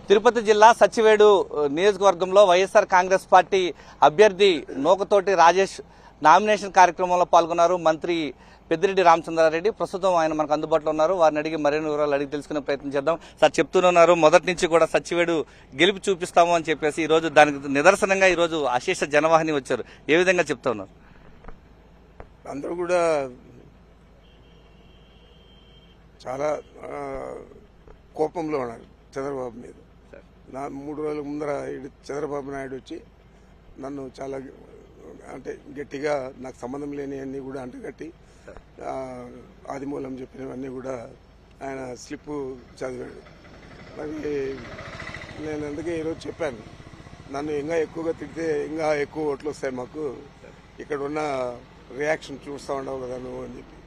తిరుపతి జిల్లా సచ్చివేడు నియోజకవర్గంలో వైఎస్ఆర్ కాంగ్రెస్ పార్టీ అభ్యర్థి నూకతోటి రాజేష్ నామినేషన్ కార్యక్రమంలో పాల్గొన్నారు మంత్రి పెద్దిరెడ్డి రామచంద్రారెడ్డి. ప్రస్తుతం ఆయన మనకు అందుబాటులో ఉన్నారు. వారిని అడిగి మరిన్ని వివరాలు అడిగి తెలుసుకునే ప్రయత్నం చేద్దాం. సార్, చెప్తున్నారు మొదటి నుంచి కూడా సచ్చివేడు గెలిపి చూపిస్తాము అని చెప్పేసి ఈ రోజు దానికి నిదర్శనంగా ఈ రోజు అశేష జనవాహిని వచ్చారు. ఏ విధంగా చెప్తా ఉన్నారు? అందరూ కూడా చాలా కోపంలో ఉన్నారు చంద్రబాబు మీద. నా 3 రోజుల ముందర చంద్రబాబు నాయుడు వచ్చి నన్ను చాలా అంటే గట్టిగా నాకు సంబంధం లేని అన్నీ కూడా అంటగట్టి ఆదిమూలం చెప్పినవన్నీ కూడా ఆయన స్లిప్ చదివాడు. మరి నేను అందుకే ఈరోజు చెప్పాను, నన్ను ఇంకా ఎక్కువగా తిడితే ఇంకా ఎక్కువ ఓట్లు వస్తాయి మాకు, ఇక్కడ ఉన్న రియాక్షన్ చూస్తూ ఉండవు కదా నువ్వు అని చెప్పి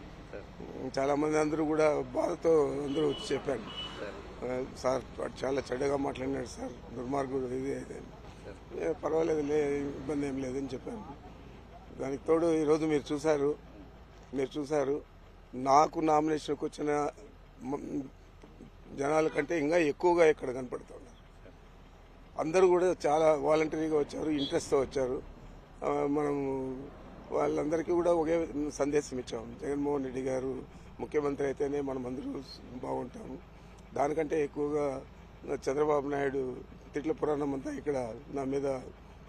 చాలామంది అందరూ కూడా బాధతో అందరూ వచ్చి చెప్పాను, సార్ చాలా చెడ్డగా మాట్లాడినాడు సార్, దుర్మార్గుడు ఇది అయితే పర్వాలేదు ఇబ్బంది ఏం లేదని చెప్పాను. దానికి తోడు ఈరోజు మీరు చూశారు నాకు నామినేషన్కి వచ్చిన జనాల కంటే ఇంకా ఎక్కువగా ఇక్కడ కనపడుతున్నారు. అందరూ కూడా చాలా వాలంటరీగా వచ్చారు, ఇంట్రెస్ట్తో వచ్చారు. మనం వాళ్ళందరికీ కూడా ఒకే సందేశం ఇచ్చాము, జగన్మోహన్ రెడ్డి గారు ముఖ్యమంత్రి అయితేనే మనం అందరూ బాగుంటాము, దానికంటే ఎక్కువగా చంద్రబాబు నాయుడు తిట్ల పురాణం అంతా ఇక్కడ నా మీద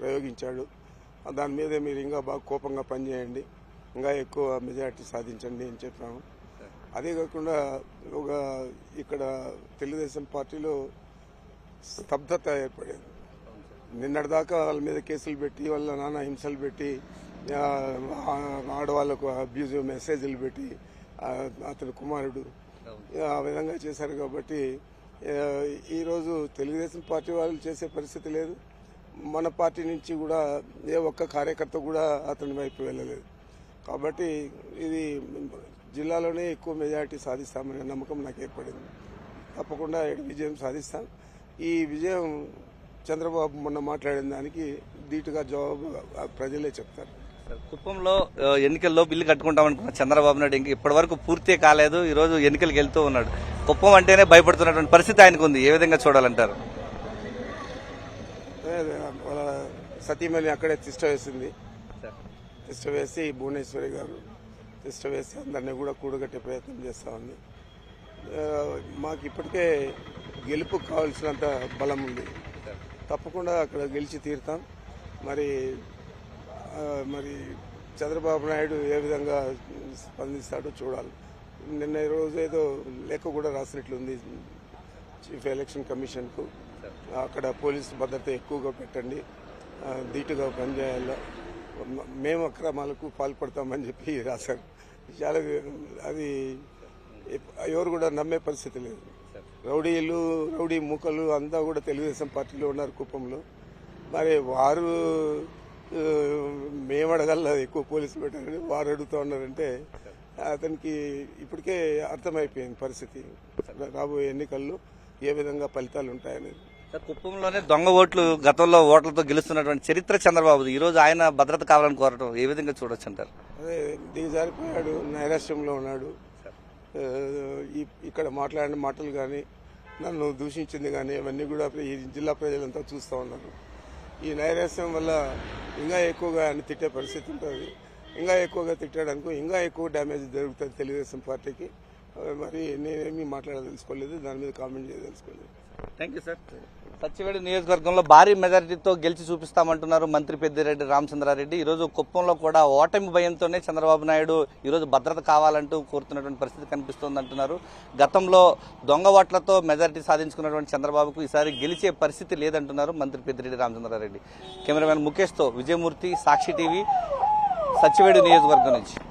ప్రయోగించాడు, దాని మీద మీరు ఇంకా బాగా కోపంగా పనిచేయండి, ఇంకా ఎక్కువ మెజారిటీ సాధించండి అని చెప్పాము. అదే కాకుండా ఇక్కడ తెలుగుదేశం పార్టీలో స్తబ్దత ఏర్పడేది. నిన్నటిదాకా వాళ్ళ మీద కేసులు పెట్టి వాళ్ళ నానా హింసలు పెట్టి ఆడవాళ్లకు అబ్యూజివ్ మెసేజ్లు పెట్టి అతని కుమారుడు ఆ విధంగా చేశారు. కాబట్టి ఈరోజు తెలుగుదేశం పార్టీ వాళ్ళు చేసే పరిస్థితి లేదు, మన పార్టీ నుంచి కూడా ఏ ఒక్క కార్యకర్త కూడా అతని వైపు వెళ్ళలేదు. కాబట్టి ఇది జిల్లాలోనే ఎక్కువ మెజారిటీ సాధిస్తామనే నమ్మకం నాకు ఏర్పడింది. తప్పకుండా విజయం సాధిస్తాం. ఈ విజయం చంద్రబాబు మొన్న మాట్లాడిన దానికి ధీటుగా జవాబు ప్రజలే చెప్తారు. కుప్పంలో ఎన్నికల్లో బిల్లు కట్టుకుంటామనుకున్న చంద్రబాబు నాయుడు ఇంకా ఇప్పటి వరకు పూర్తి కాలేదు. ఈ రోజు ఎన్నికలకు వెళ్తూ ఉన్నాడు. కుప్పం అంటేనే భయపడుతున్నటువంటి పరిస్థితి ఆయనకు ఉంది. ఏ విధంగా చూడాలంటారు? వాళ్ళ సతీమణి అక్కడే తిష్ట వేసింది. తిష్ట వేసి భువనేశ్వరి గారు తిష్ట వేసి అందరినీ కూడా కూడగట్టే ప్రయత్నం చేస్తా ఉంది. మాకు ఇప్పటికే గెలుపు కావాల్సినంత బలం ఉంది. తప్పకుండా అక్కడ గెలిచి తీరుతాం. మరి చంద్రబాబు నాయుడు ఏ విధంగా స్పందిస్తాడో చూడాలి. నిన్న రోజు ఏదో లేఖ కూడా రాసినట్లుంది చీఫ్ ఎలక్షన్ కమిషన్కు, అక్కడ పోలీసు భద్రత ఎక్కువగా పెట్టండి, ధీటుగా పనిచేయాలి, మేము అక్రమాలకు పాల్పడతామని చెప్పి రాశారు. చాలా అది ఎవరు కూడా నమ్మే పరిస్థితి లేదు. రౌడీ మూకలు అంతా కూడా తెలుగుదేశం పార్టీలో ఉన్నారు కుప్పంలో. మరి వారు మేము అడగల ఎక్కువ పోలీసులు పెట్టారని వారు అడుగుతూ ఉన్నారంటే అతనికి ఇప్పటికే అర్థమైపోయింది పరిస్థితి, రాబోయే ఎన్నికల్లో ఏ విధంగా ఫలితాలు ఉంటాయనేది. కుప్పంలోనే దొంగ ఓట్లు గతంలో ఓట్లతో గెలుస్తున్నటువంటి చరిత్ర చంద్రబాబుది. ఈ రోజు ఆయన భద్రత కావాలని కోరటం ఏ విధంగా చూడొచ్చు అంటారు? అదే దిగజారిపోయాడు, నైరాశ్యంలో ఉన్నాడు. ఇక్కడ మాట్లాడిన మాటలు కానీ నన్ను దూషించింది కానీ అవన్నీ కూడా ఈ జిల్లా ప్రజలంతా చూస్తూ ఉన్నారు. ఈ నైరాశ్యం వల్ల ఇంకా ఎక్కువగా ఆయన తిట్టే పరిస్థితి ఉంటుంది. ఇంకా ఎక్కువగా తిట్టాడనుకో ఇంకా ఎక్కువ డ్యామేజ్ జరుగుతుంది తెలుగుదేశం పార్టీకి. మరి నేనేమీ మాట్లాడదలుచుకోలేదు, దాని మీద కామెంట్ చేయదలుచుకోలేదు. Thank you sir. సచ్చివేడు నియోజకవర్గంలో భారీ మెజారిటీతో గెలిచి చూపిస్తామంటున్నారు మంత్రి పెద్దిరెడ్డి రామచంద్రారెడ్డి. ఈరోజు కుప్పంలో కూడా ఓటమి భయంతోనే చంద్రబాబు నాయుడు ఈరోజు భద్రత కావాలంటూ కోరుతున్నటువంటి పరిస్థితి కనిపిస్తోంది అంటున్నారు. గతంలో దొంగ ఓట్లతో మెజారిటీ సాధించుకున్నటువంటి చంద్రబాబుకు ఈసారి గెలిచే పరిస్థితి లేదంటున్నారు మంత్రి పెద్దిరెడ్డి రామచంద్రారెడ్డి. కెమెరామెన్ ముఖేష్తో విజయమూర్తి, సాక్షి టీవీ, సచ్చివేడు నియోజకవర్గం నుంచి.